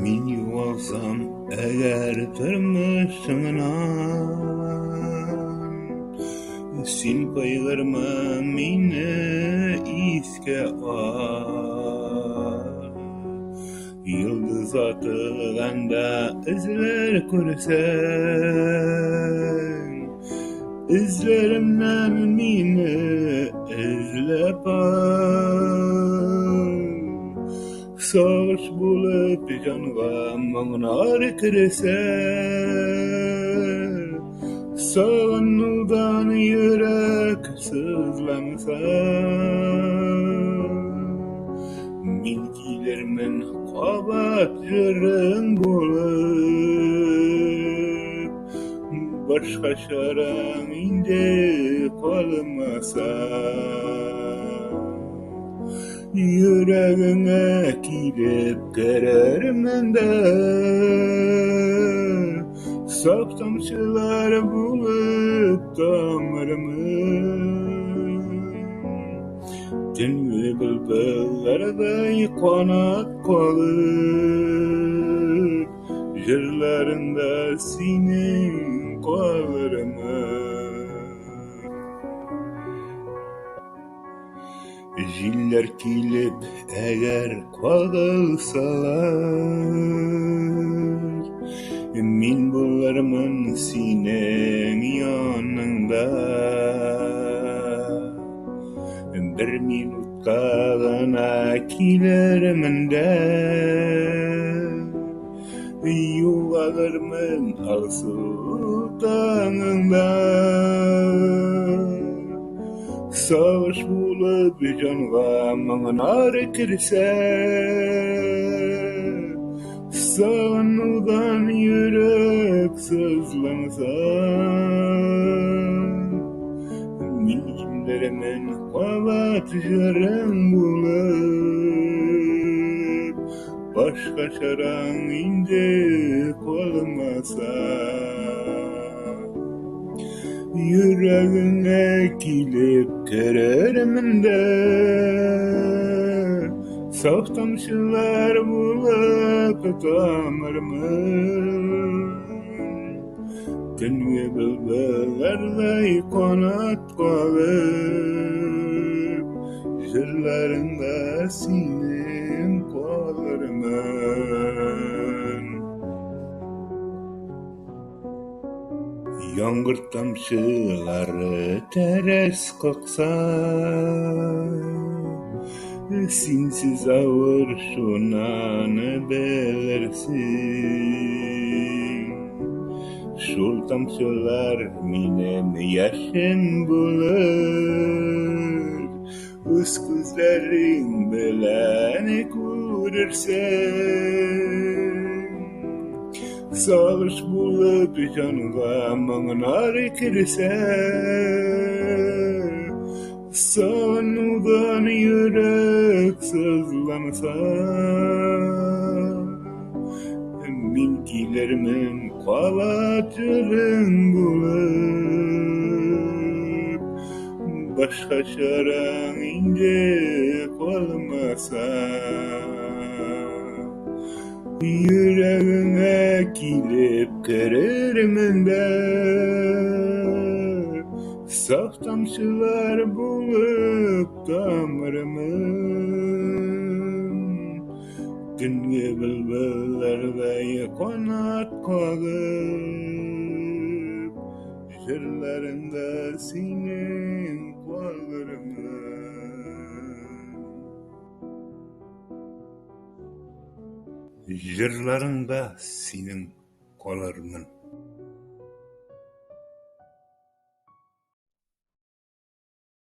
Min ýuwalsam eger türmüşiňinan, sin paýgyrma meni iske al. Yıldız atılganda izler görsen, izlerimden meni izlep al. Sağış bulup canğa maňnar kirse, sağınıldan yürek sızlansa, milkilermin qabat jürün bolup, başka şaran inde kalmasa, yüreğine kilip kerermen de, saf tamçılar bulup damarımı. Tünlü bülbüllerde kanat kalıp, jırlarında senin kalırımı. Jiller kilip eger kagılsalar, min bularmın sinen yanında. Bir minutga gana kilermen de, yuvalırmın alsultanında. Sağış bulup canğa maňnar kirse, sağınıldan yürek sızlansa, milkinlerimin qabat jürün bulup, başka şaran inde kalmasa, yüreğine kilip kerermen de, saf tamçılar bulup damarımı. Tünlü bülbüllerde kanat kalıp, jırlarında senin kalırmın. Yağmur tamçıları teres kaksa, sinsiz ağır şunanı belirsin. Şol tamçılar minem yaşın bulur, öz gözlerin beleni görürsen. Sağış bulup canğa maňnar kirse, sağınıldan yürek sızlansa, milkilermin qabat jürün bulup, başka şaran inde kalmasa, yüreğine kilip kerermen de, saf tamçılar bulup damarımın. Tünlü bülbüllerde kanat kalıp, jırlarında senin kalırmın. Jırlarında senin kalırmın.